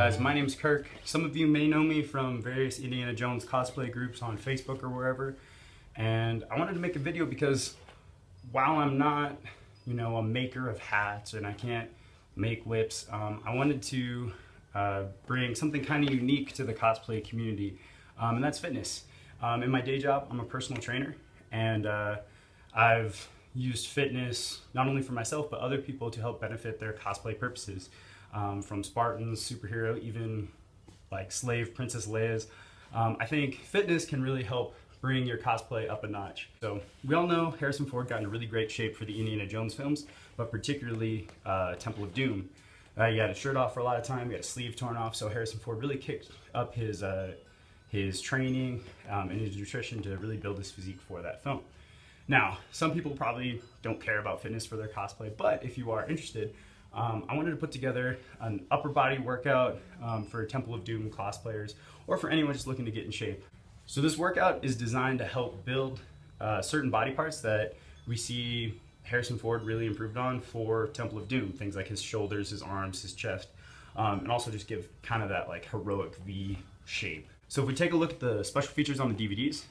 guys, my name's Kirk. Some of you may know me from various Indiana Jones cosplay groups on Facebook or wherever. And I wanted to make a video because while I'm not, a maker of hats and I can't make whips, I wanted to bring something kind of unique to the cosplay community, and that's fitness. In my day job, I'm a personal trainer, and I've used fitness not only for myself but other people to help benefit their cosplay purposes. From Spartans, superhero, even like slave Princess Leia's. I think fitness can really help bring your cosplay up a notch. So we all know Harrison Ford got in really great shape for the Indiana Jones films, but particularly Temple of Doom. He had his shirt off for a lot of time, he had his sleeve torn off, so Harrison Ford really kicked up his training and his nutrition to really build his physique for that film. Now, some people probably don't care about fitness for their cosplay, but if you are interested, I wanted to put together an upper body workout for Temple of Doom cosplayers or for anyone just looking to get in shape. So this workout is designed to help build certain body parts that we see Harrison Ford really improved on for Temple of Doom. Things like his shoulders, his arms, his chest, and also just give kind of that like heroic V shape. So if we take a look at the special features on the DVDs,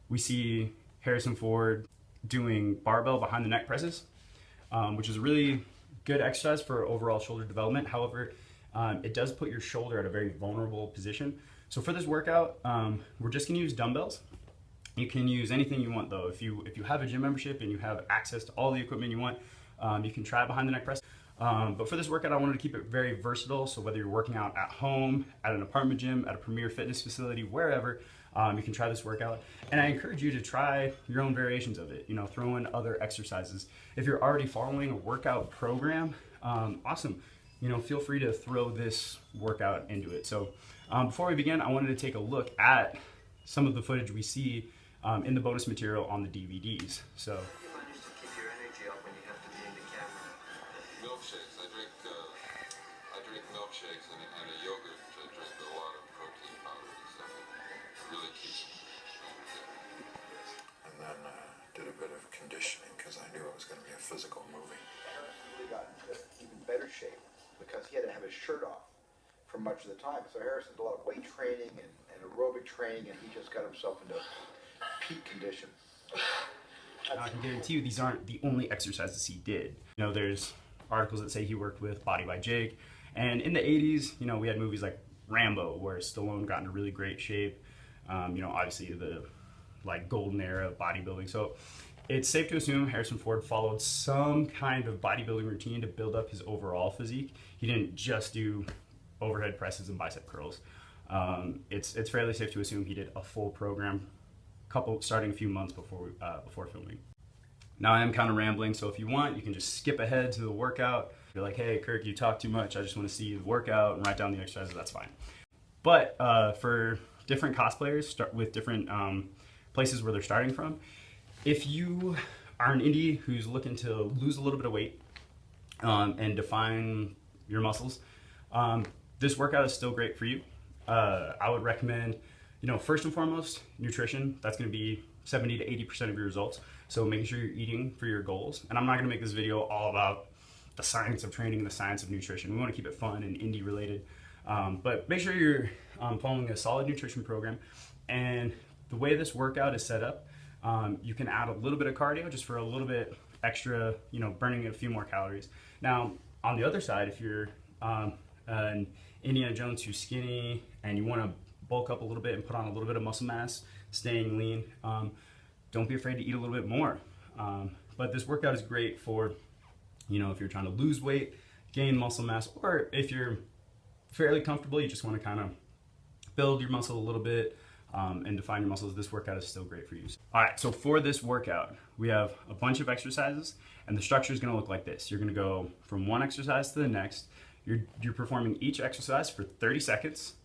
we see Harrison Ford doing barbell behind the neck presses, which is a really good exercise for overall shoulder development. However, it does put your shoulder at a very vulnerable position. So for this workout, we're just gonna use dumbbells. You can use anything you want though. If you have a gym membership and you have access to all the equipment you want, you can try behind the neck press. But for this workout, I wanted to keep it very versatile. So whether you're working out at home, at an apartment gym, at a premier fitness facility, wherever, you can try this workout. And I encourage you to try your own variations of it, throw in other exercises. If you're already following a workout program, awesome. Feel free to throw this workout into it. So before we begin, I wanted to take a look at some of the footage we see in the bonus material on the DVDs. So. Milkshakes. I drink milkshakes and a yogurt. I drink a lot of protein powder and stuff. It really keeps me. And then did a bit of conditioning because I knew it was going to be a physical movie. He got into even better shape because he had to have his shirt off for much of the time. So Harrison did a lot of weight training and aerobic training, and he just got himself into peak condition. I can guarantee you these aren't the only exercises he did. There's articles that say he worked with Body by Jake, and in the 80s, we had movies like Ramble where Stallone got into really great shape. Obviously the golden era of bodybuilding. So it's safe to assume Harrison Ford followed some kind of bodybuilding routine to build up his overall physique. He didn't just do overhead presses and bicep curls. It's fairly safe to assume he did a full program, starting a few months before filming. Now I am kind of rambling, so if you want, you can just skip ahead to the workout. You're like, hey Kirk, you talk too much. I just want to see the workout and write down the exercises. That's fine. But for different cosplayers, with different places where they're starting from, if you are an indie who's looking to lose a little bit of weight and define your muscles, this workout is still great for you. I would recommend, first and foremost, nutrition. That's going to be 70 to 80% of your results. So making sure you're eating for your goals. And I'm not going to make this video all about the science of training and the science of nutrition. We want to keep it fun and indie related. But make sure you're following a solid nutrition program. And the way this workout is set up, you can add a little bit of cardio just for a little bit extra, burning a few more calories. Now, on the other side, if you're an Indiana Jones who's skinny and you want to bulk up a little bit and put on a little bit of muscle mass, staying lean, don't be afraid to eat a little bit more. But this workout is great for, if you're trying to lose weight, gain muscle mass, or if you're fairly comfortable, you just want to kind of build your muscle a little bit and define your muscles. This workout is still great for you. All right, so for this workout, we have a bunch of exercises, and the structure is going to look like this. You're going to go from one exercise to the next. You're performing each exercise for 30 seconds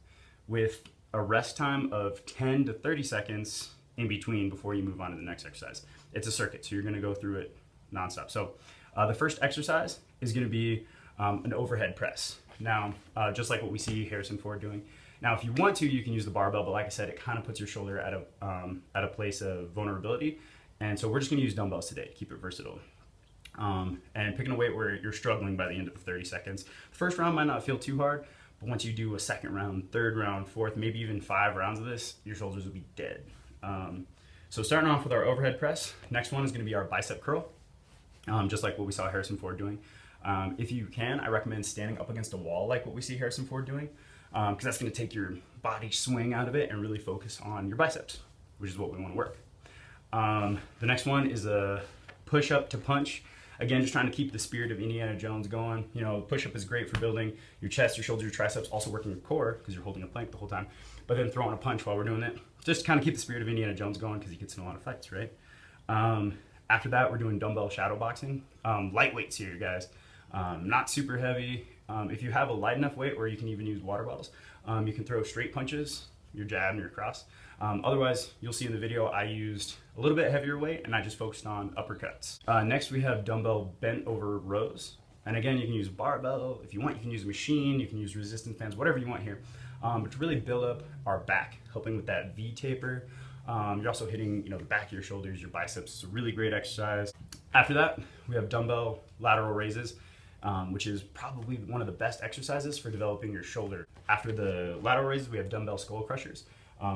with a rest time of 10 to 30 seconds in between before you move on to the next exercise. It's a circuit, so you're going to go through it nonstop. So the first exercise is going to be an overhead press. Now, just like what we see Harrison Ford doing. Now, if you want to, you can use the barbell, but like I said, it kind of puts your shoulder at a place of vulnerability. And so we're just going to use dumbbells today to keep it versatile. And picking a weight where you're struggling by the end of 30 seconds. The first round might not feel too hard, But once you do a second round, third round, fourth, maybe even 5 rounds of this, your shoulders will be dead. So starting off with our overhead press, next one is gonna be our bicep curl, just like what we saw Harrison Ford doing. If you can, I recommend standing up against a wall like what we see Harrison Ford doing, because that's gonna take your body swing out of it and really focus on your biceps, which is what we wanna work. The next one is a push-up to punch. Again, just trying to keep the spirit of Indiana Jones going. You know, push-up is great for building your chest, your shoulders, your triceps, also working your core because you're holding a plank the whole time, but then throwing a punch while we're doing it. Just kind of keep the spirit of Indiana Jones going because he gets in a lot of fights, right? After that, we're doing dumbbell shadow boxing. Lightweights here, guys. Not super heavy. If you have a light enough weight, or you can even use water bottles, you can throw straight punches, your jab and your cross. Otherwise, you'll see in the video, I used a little bit heavier weight and I just focused on uppercuts. Next, we have dumbbell bent over rows. And again, you can use barbell. If you want, you can use a machine, you can use resistance bands, whatever you want here. But to really build up our back, helping with that V taper. You're also hitting, the back of your shoulders, your biceps. It's a really great exercise. After that, we have dumbbell lateral raises, which is probably one of the best exercises for developing your shoulder. After the lateral raises, we have dumbbell skull crushers,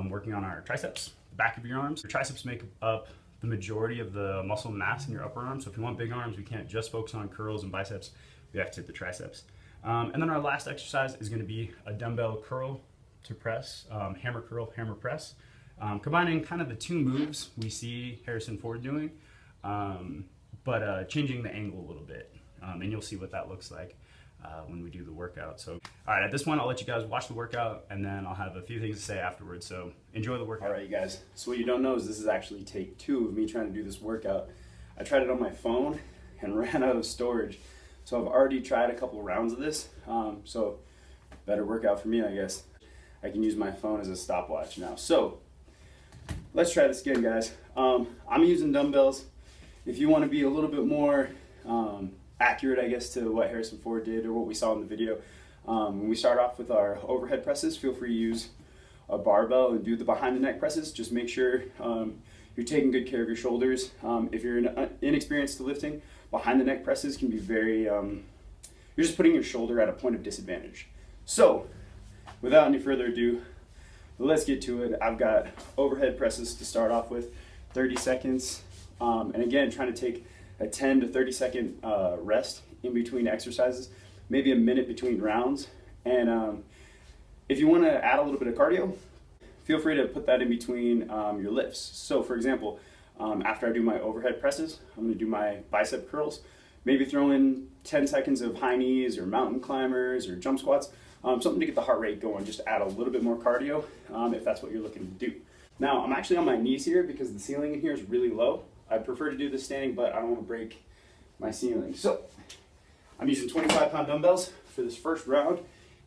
working on our triceps, the back of your arms. Your triceps make up the majority of the muscle mass in your upper arms. So if you want big arms, we can't just focus on curls and biceps. We have to hit the triceps. And then our last exercise is going to be a dumbbell curl to press, hammer curl, hammer press, combining kind of the 2 moves we see Harrison Ford doing, but changing the angle a little bit. And you'll see what that looks like when we do the workout. So, all right, at this point, I'll let you guys watch the workout, and then I'll have a few things to say afterwards. So enjoy the workout. All right, you guys. So what you don't know is this is actually take 2 of me trying to do this workout. I tried it on my phone and ran out of storage. So I've already tried a couple rounds of this. So better workout for me, I guess. I can use my phone as a stopwatch now. So let's try this again, guys. I'm using dumbbells. If you want to be a little bit more accurate, I guess, to what Harrison Ford did or what we saw in the video, when we start off with our overhead presses, feel free to use a barbell and do the behind the neck presses. Just make sure you're taking good care of your shoulders. If you're inexperienced to lifting, behind the neck presses can be very, you're just putting your shoulder at a point of disadvantage. So without any further ado, let's get to it. I've got overhead presses to start off with, 30 seconds. And again, trying to take a 10 to 30 second rest in between exercises, maybe a minute between rounds. And if you want to add a little bit of cardio, feel free to put that in between your lifts. So for example, after I do my overhead presses, I'm going to do my bicep curls, maybe throw in 10 seconds of high knees or mountain climbers or jump squats, something to get the heart rate going, just to add a little bit more cardio if that's what you're looking to do. Now, I'm actually on my knees here because the ceiling in here is really low. I prefer to do this standing, but I don't want to break my ceiling. So I'm using 25-pound dumbbells for this first round.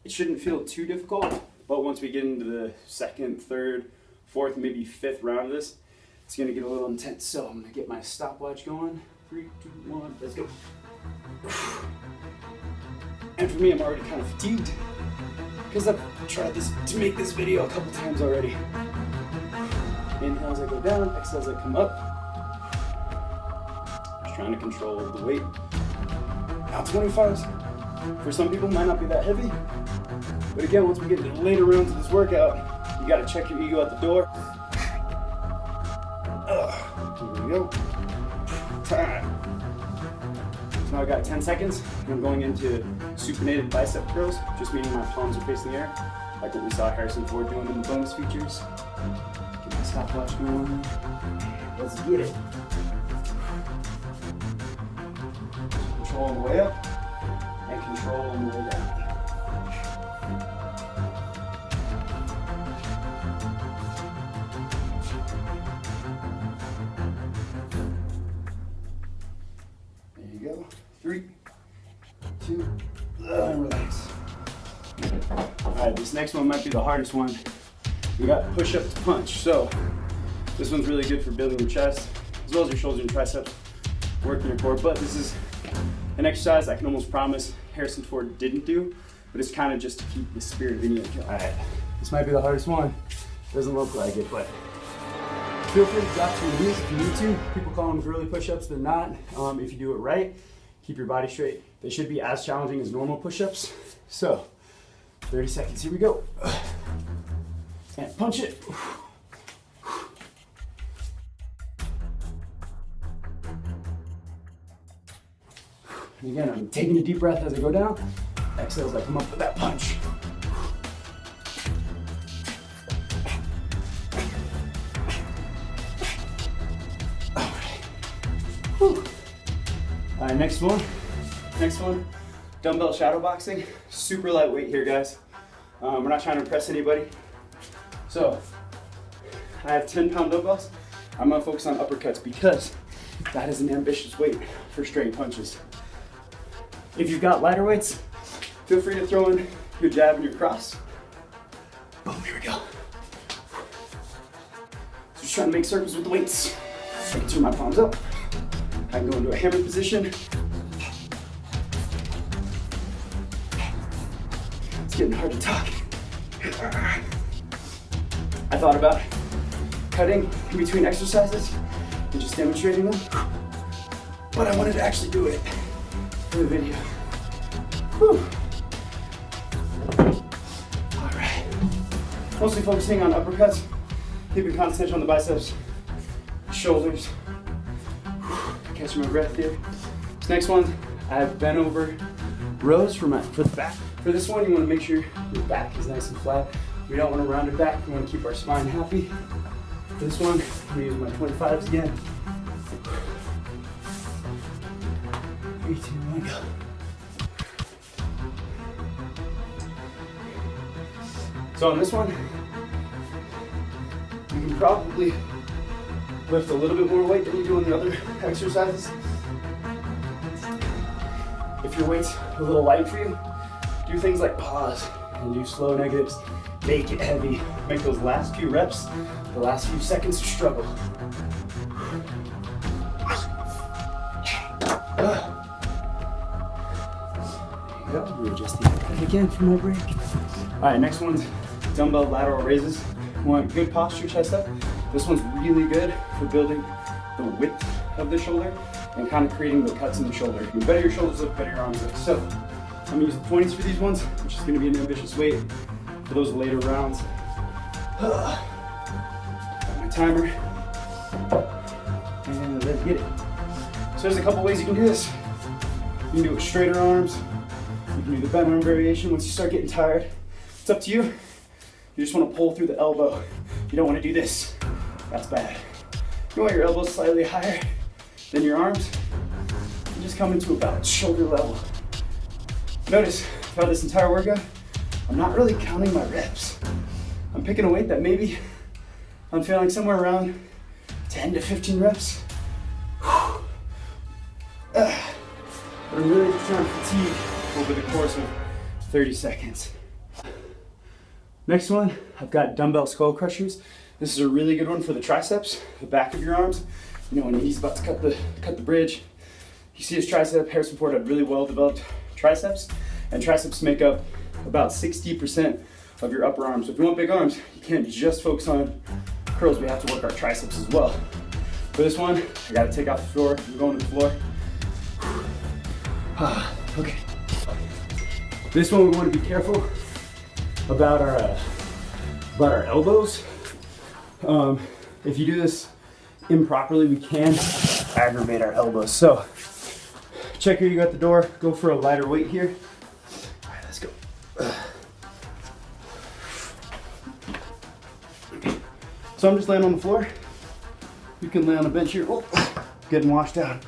It shouldn't feel too difficult, but once we get into the second, third, fourth, maybe 5th round of this, it's going to get a little intense. So I'm going to get my stopwatch going. 3, 2, 1, let's go. And for me, I'm already kind of fatigued because I've tried to make this video a couple times already. Inhale as I go down, exhale as I come up. Just trying to control the weight. Now 25s, for some people might not be that heavy, but again, once we get into the later rounds of this workout, you gotta check your ego at the door. Here we go. Time. So now I got 10 seconds, and I'm going into supinated bicep curls, just meaning my palms are facing the air, like what we saw Harrison Ford doing in the bonus features. Get my stopwatch going. Let's get it. Control on the way up and control on the way down. There you go. 3, 2, and relax. Alright, this next one might be the hardest one. We got push up to punch. So this one's really good for building your chest as well as your shoulders and triceps, working your core. But this is an exercise I can almost promise Harrison Ford didn't do, but it's kind of just to keep the spirit of Indiana Jones. All right, this might be the hardest one. Doesn't look like it, but feel free to drop to your knees if you need to. People call them girly push-ups. They're not. If you do it right, keep your body straight, they should be as challenging as normal push-ups. So 30 seconds, here we go. And punch it. And again, I'm taking a deep breath as I go down. Exhale as I come up with that punch. All right, next one, dumbbell shadow boxing. Super lightweight here, guys. We're not trying to impress anybody. So, I have 10-pound dumbbells. I'm gonna focus on uppercuts because that is an ambitious weight for straight punches. If you've got lighter weights, feel free to throw in your jab and your cross. Boom, here we go. So just trying to make circles with the weights. I can turn my palms up. I can go into a hammer position. It's getting hard to talk. I thought about cutting in between exercises and just demonstrating them, but I wanted to actually do it for the video. Whew. All right. Mostly focusing on uppercuts, keeping concentration on the biceps, shoulders. Catching my breath here. This next one, I have bent over rows for the back. For this one, you want to make sure your back is nice and flat. We don't want to round it back. We want to keep our spine happy. For this one, I'm going to use my 25s again. 3, 2, 1, go. So on this one, you can probably lift a little bit more weight than you do on the other exercises. If your weight's a little light for you, do things like pause and do slow negatives. Make it heavy. Make those last few reps, the last few seconds, struggle. There you go. Readjust the head again for my break. All right, next one's dumbbell lateral raises. We want good posture, chest up. This one's really good for building the width of the shoulder and kind of creating the cuts in the shoulder. The better your shoulders look, better your arms look. So I'm gonna use the 20s for these ones, which is gonna be an ambitious weight for those later rounds. Got my timer, and let's get it. So there's a couple ways you can do this. You can do it with straighter arms. You can do the bent arm variation. Once you start getting tired, it's up to you. You just want to pull through the elbow. You don't want to do this. That's bad. You want your elbows slightly higher than your arms and just come into about shoulder level. Notice throughout this entire workout, I'm not really counting my reps. I'm picking a weight that maybe I'm feeling somewhere around 10 to 15 reps. But I'm really just trying to fatigue over the course of 30 seconds. Next one, I've got dumbbell skull crushers. This is a really good one for the triceps, the back of your arms. You know, when he's about to cut the bridge, you see his tricep. Harrison Ford had really well developed triceps, and triceps make up about 60% of your upper arms. So if you want big arms, you can't just focus on curls. We have to work our triceps as well. For this one, I gotta take off the floor. I'm going to the floor. Okay. This one we want to be careful about our elbows. If you do this improperly, we can aggravate our elbows. So check here, you got the door. Go for a lighter weight here. All right, let's go. So I'm just laying on the floor. You can lay on a bench here. Oh, getting washed out.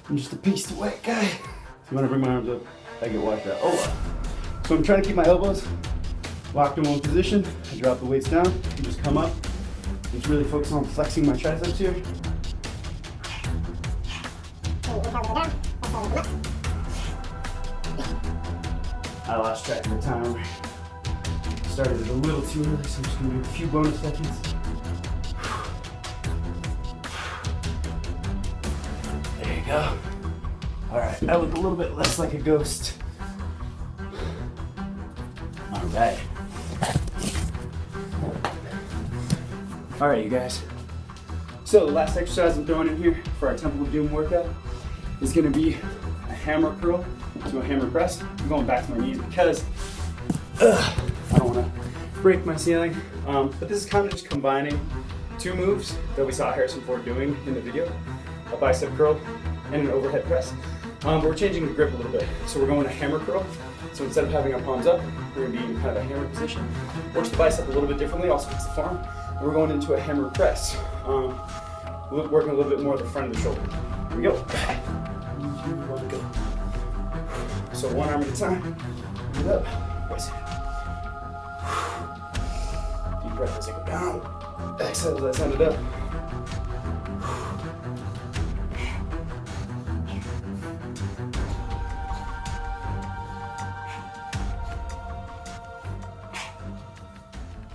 I'm just a piece of wet guy. So when I bring my arms up, I get washed out. Oh, so I'm trying to keep my elbows locked in one position. I drop the weights down and just come up. Just really focus on flexing my triceps here. I lost track of the timer. Started it a little too early, so I'm just gonna do a few bonus seconds. There you go. All right, I look a little bit less like a ghost. All right. All right, you guys. So the last exercise I'm throwing in here for our Temple of Doom workout is gonna be a hammer curl to a hammer press. I'm going back to my knees because I don't want to break my ceiling. But this is kind of just combining two moves that we saw Harrison Ford doing in the video, a bicep curl and an overhead press. But we're changing the grip a little bit. So we're going to hammer curl. So instead of having our palms up, we're going to be in kind of a hammer position. Works the bicep a little bit differently, also hits the forearm. And we're going into a hammer press. Working a little bit more of the front of the shoulder. Here we go. 1, 2, 1, go. So one arm at a time. Breathe up. Deep breath as I go down. Exhale as I send it up.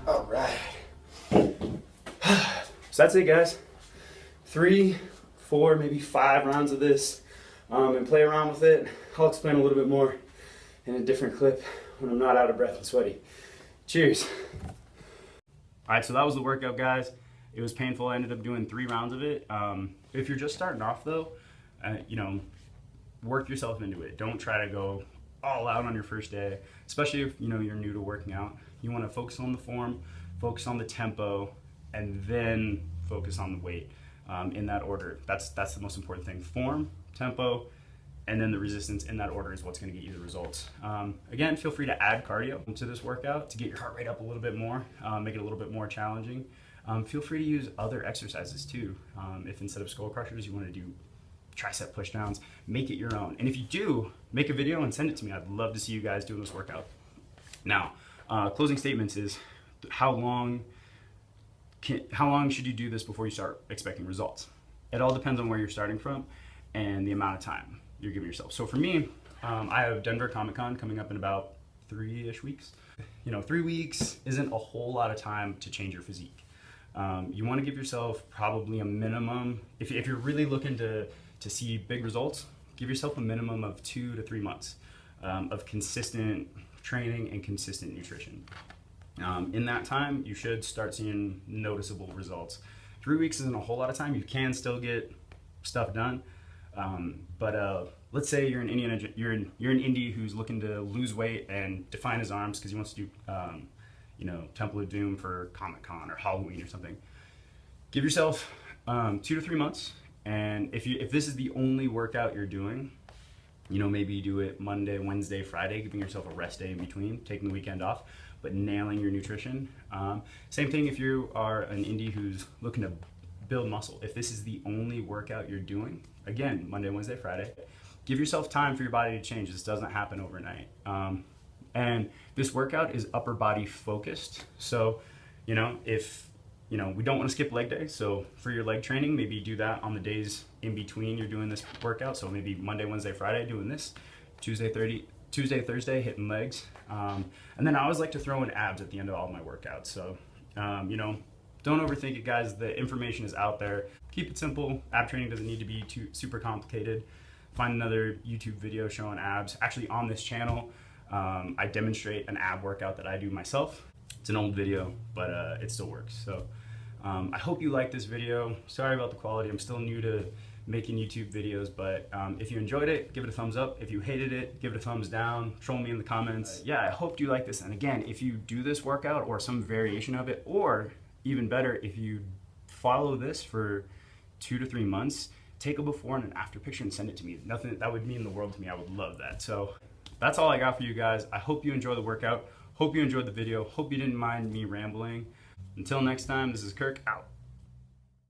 All right. So that's it, guys. 3, 4, maybe 5 rounds of this, and play around with it. I'll explain a little bit more in a different clip when I'm not out of breath and sweaty. Cheers. All right, so that was the workout, guys. It was painful. I ended up doing 3 rounds of it. If you're just starting off, though, you know, work yourself into it. Don't try to go all out on your first day, especially if you know you're new to working out. You want to focus on the form, focus on the tempo, and then focus on the weight in that order. That's the most important thing. Form, tempo, and then the resistance in that order is what's going to get you the results. Again, feel free to add cardio to this workout to get your heart rate up a little bit more, make it a little bit more challenging. Feel free to use other exercises too. If instead of skull crushers you want to do tricep push downs, make it your own. And if you do, make a video and send it to me. I'd love to see you guys doing this workout. Now, closing statements is how long should you do this before you start expecting results? It all depends on where you're starting from and the amount of time you're giving yourself. So for me, I have Denver Comic-Con coming up in about 3-ish weeks. You know, 3 weeks isn't a whole lot of time to change your physique. You want to give yourself probably a minimum, if you're really looking to see big results, give yourself a minimum of 2 to 3 months of consistent training and consistent nutrition. In that time, you should start seeing noticeable results. 3 weeks isn't a whole lot of time. You can still get stuff done, but let's say you're an indie who's looking to lose weight and define his arms because he wants to do, you know, Temple of Doom for Comic-Con or Halloween or something. Give yourself 2 to 3 months, and if this is the only workout you're doing, you know, maybe you do it Monday, Wednesday, Friday, giving yourself a rest day in between, taking the weekend off, but nailing your nutrition. Same thing if you are an indie who's looking to build muscle. If this is the only workout you're doing, again, Monday, Wednesday, Friday, give yourself time for your body to change. This doesn't happen overnight. And this workout is upper body focused. So, you know, if, you know, we don't want to skip leg day. So for your leg training, maybe do that on the days in between you're doing this workout. So maybe Monday, Wednesday, Friday doing this, Tuesday, Thursday hitting legs. And then I always like to throw in abs at the end of all my workouts. So, you know, don't overthink it, guys. The information is out there. Keep it simple. Ab training doesn't need to be too super complicated. Find another YouTube video showing abs. Actually, on this channel, I demonstrate an ab workout that I do myself. It's an old video, but it still works. So I hope you like this video. Sorry about the quality. I'm still new to making YouTube videos, but if you enjoyed it, give it a thumbs up. If you hated it, give it a thumbs down. Troll me in the comments. Yeah, I hope you like this. And again, if you do this workout or some variation of it, or even better, if you follow this for 2 to 3 months, take a before and an after picture and send it to me. That would mean the world to me. I would love that. So that's all I got for you guys. I hope you enjoy the workout. Hope you enjoyed the video. Hope you didn't mind me rambling. Until next time, this is Kirk out.